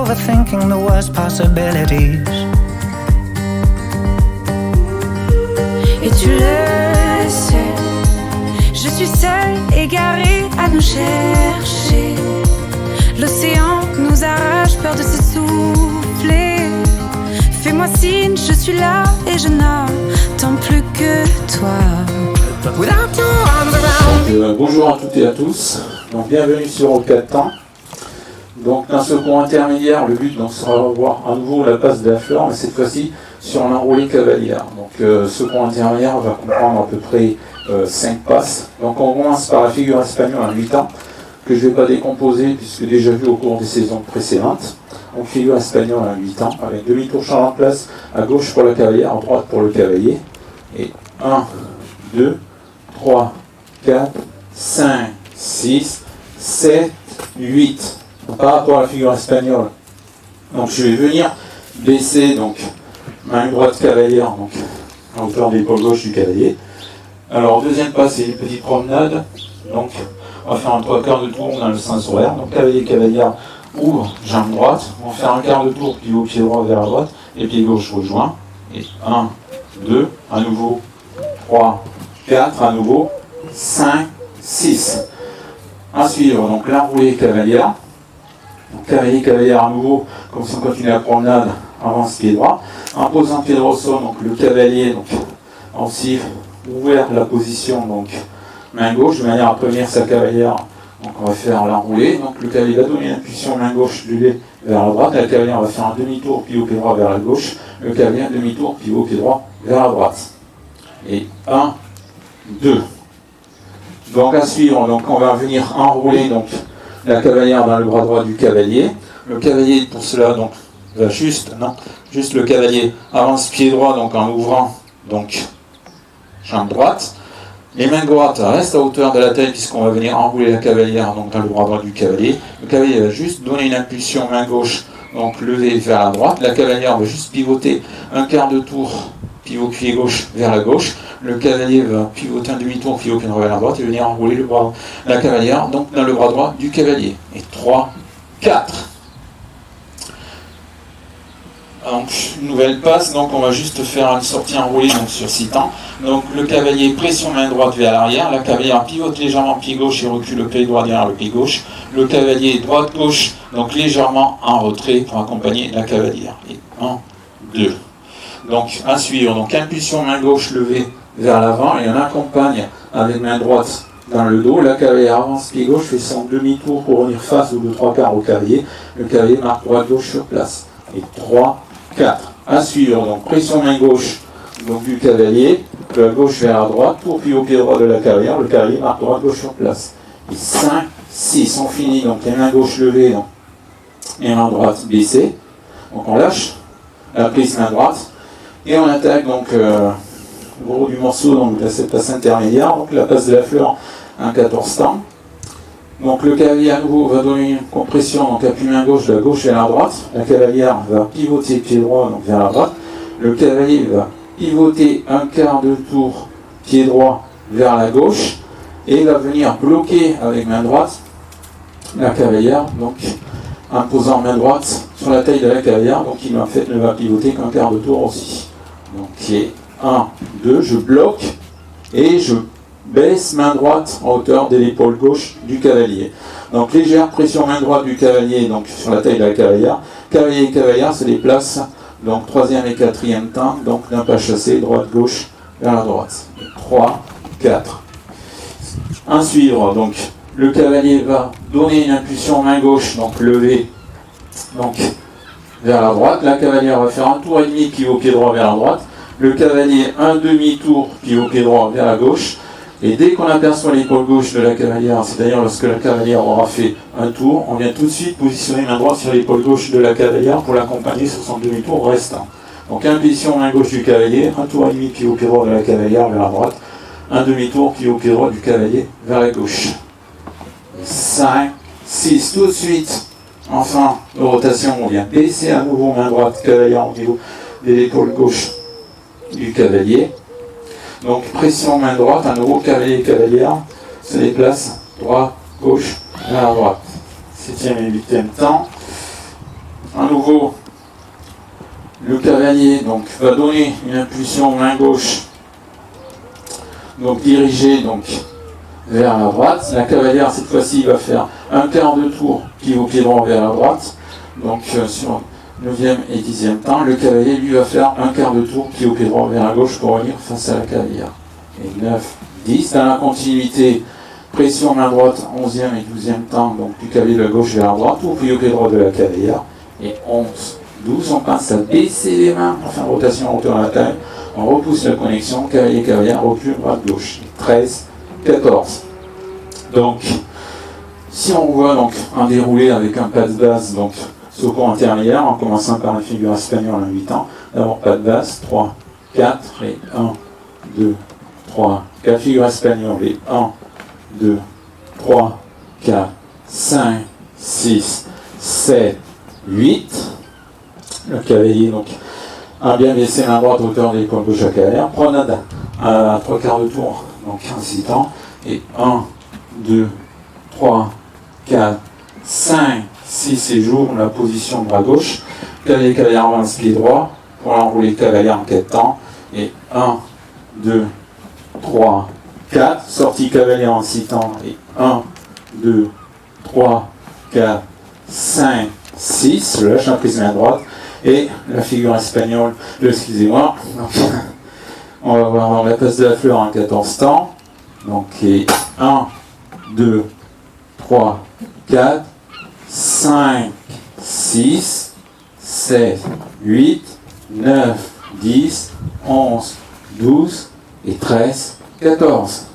overthinking the worst possibilities. Et tu le sais, je suis seule, égarée à nous chercher. L'océan nous arrache, peur de s'essouffler. Fais-moi signe, je suis là et je n'attends plus que toi. Bonjour à toutes et à tous, donc bienvenue sur Au 4 temps. Donc dans ce cours intermédiaire, le but donc, sera de voir à nouveau la passe de la fleur, mais cette fois-ci sur l'enroulé cavalière. Donc ce cours intermédiaire va comprendre à peu près 5 passes. Donc on commence par la figure espagnole à 8 ans, que je ne vais pas décomposer puisque déjà vu au cours des saisons précédentes. Donc figure espagnole à 8 ans, avec demi-tour change en place, à gauche pour la cavalière, à droite pour le cavalier. Et 1, 2, 3, 4, 5, 6, 7, 8. Donc, par rapport à la figure espagnole, donc je vais venir baisser donc main droite cavalière, donc à hauteur de l'épaule gauche du cavalier. Alors deuxième pas, c'est une petite promenade. Donc on va faire un 3/4 de tour dans le sens horaire. Donc cavalier cavalière ouvre jambe droite. On va faire un quart de tour pivot pied droit vers la droite et pied gauche rejoint. Et 1, 2, à nouveau 3, 4, à nouveau 5, 6. À suivre donc l'enroulé cavalière. Donc cavalier cavalière à nouveau, comme si on continue la promenade, avance pied droit. En posant pied droit au sol, donc le cavalier donc aussi ouvert la position donc main gauche de manière à prévenir sa cavalière. Donc on va faire l'enroulé. Donc le cavalier va donner l'impulsion main gauche du lait vers la droite. La cavalière va faire un demi-tour pivot pied droit vers la gauche. Le cavalier un demi-tour pivot pied droit vers la droite. Et 1, 2. Donc à suivre, donc on va venir enrouler donc la cavalière dans le bras droit du cavalier. Le cavalier pour cela donc va juste le cavalier avance pied droit donc en ouvrant donc jambe droite. Les mains droites restent à hauteur de la taille puisqu'on va venir enrouler la cavalière donc dans le bras droit du cavalier. Le cavalier va juste donner une impulsion main gauche donc levée vers la droite. La cavalière va juste pivoter un quart de tour pivot pied gauche vers la gauche. Le cavalier va pivoter un demi-tour pivot pied droit vers la droite et venir enrouler la cavalière donc dans le bras droit du cavalier. Et 3, 4. Donc une nouvelle passe, donc on va juste faire une sortie enroulée donc sur 6 temps. Donc le cavalier pression main droite vers l'arrière, la cavalière pivote légèrement pied gauche et recule le pied droit derrière le pied gauche. Le cavalier droite gauche donc légèrement en retrait pour accompagner la cavalière. Et 1, 2. Donc à suivre, donc impulsion main gauche levée vers l'avant et on accompagne avec main droite dans le dos. La cavalière avance pied gauche, fait son demi-tour pour venir face ou 2/3 au cavalier. Le cavalier marque droite gauche sur place. Et 3, 4. À suivre, donc pression main gauche donc du cavalier, de la gauche vers la droite, tour puis au pied droit de la cavalière, le cavalier marque droite gauche sur place. Et 5, 6. On finit donc les mains gauche levées donc, et main droite baissée. Donc on lâche la prise main droite et on attaque donc le gros du morceau donc de cette passe intermédiaire, donc la passe de la fleur en 14 temps. Donc le cavalier à nouveau va donner une compression, donc appui main gauche de la gauche vers la droite. La cavalière va pivoter pied droit donc vers la droite. Le cavalier va pivoter un quart de tour pied droit vers la gauche et va venir bloquer avec main droite la cavalière, donc en posant main droite sur la taille de la cavalière, donc il en fait ne va pivoter qu'un quart de tour aussi. Donc qui est 1, 2, je bloque et je baisse main droite en hauteur de l'épaule gauche du cavalier. Donc légère pression main droite du cavalier donc sur la taille de la cavalière. Cavalier et cavalière se déplacent donc 3e et 4e temps, donc d'un pas chassé, droite-gauche vers la droite. 3, 4. En suivre, donc le cavalier va donner une impulsion main gauche, donc levée donc, vers la droite. La cavalière va faire un tour et demi pivot pied droit vers la droite. Le cavalier un demi-tour pivot pied droit vers la gauche. Et dès qu'on aperçoit l'épaule gauche de la cavalière, c'est-à-dire lorsque la cavalière aura fait un tour, on vient tout de suite positionner main droite sur l'épaule gauche de la cavalière pour l'accompagner sur son demi-tour restant. Donc impulsion main gauche du cavalier, un tour et demi pivot pied droit de la cavalière vers la droite, un demi-tour pivot pied droit du cavalier vers la gauche. 5, 6, tout de suite. Enfin, de rotation, on vient baisser à nouveau main droite, cavalière au niveau de l'épaule gauche du cavalier. Donc pression main droite, à nouveau cavalier et cavalière se déplacent droite, gauche, vers la droite. 7e et 8e temps. à nouveau, le cavalier donc, va donner une impulsion main gauche, donc dirigée donc, vers la droite. La cavalière, cette fois-ci, va faire un quart de tour, pivot pied droit vers la droite. Donc sur 9e et 10e temps, le cavalier, lui, va faire un quart de tour, pivot pied droit vers la gauche pour revenir face à la cavalière. Et 9, 10, dans la continuité, pression main droite, 11e et 12e temps, donc du cavalier de la gauche vers la droite, ou pivot pied droit de la cavalière. Et 11, 12, on passe à baisser les mains pour faire une rotation en hauteur à la taille. On repousse la connexion, cavalier, cavalière, recul, droite-gauche. 13, 14. Donc, si on voit donc un déroulé avec un pas de base, donc saut intermédiaire, en commençant par la figure espagnole en 8 ans, d'abord pas de base, 3, 4, et 1, 2, 3, 4, figure espagnole, et 1, 2, 3, 4, 5, 6, 7, 8. Le cavalier, donc, a bien baissé main droite hauteur de l'épaule gauche à cavalière. Promenade à 3 quarts de tour, donc 15 temps. Et 1, 2, 3, 4, 5, 6 et jour la position bras gauche. Cavalier, cavalière avance pied droit pour l'enrouler cavalier en 4 temps. Et 1, 2, 3, 4. Sortie cavalier en 6 temps. Et 1, 2, 3, 4, 5, 6. Je lâche la prise main droite. Et la figure espagnole, excusez-moi, on va voir la passe de la fleur en 14 temps. Donc, 1, 2, 3, 4, 5, 6, 7, 8, 9, 10, 11, 12 et 13, 14.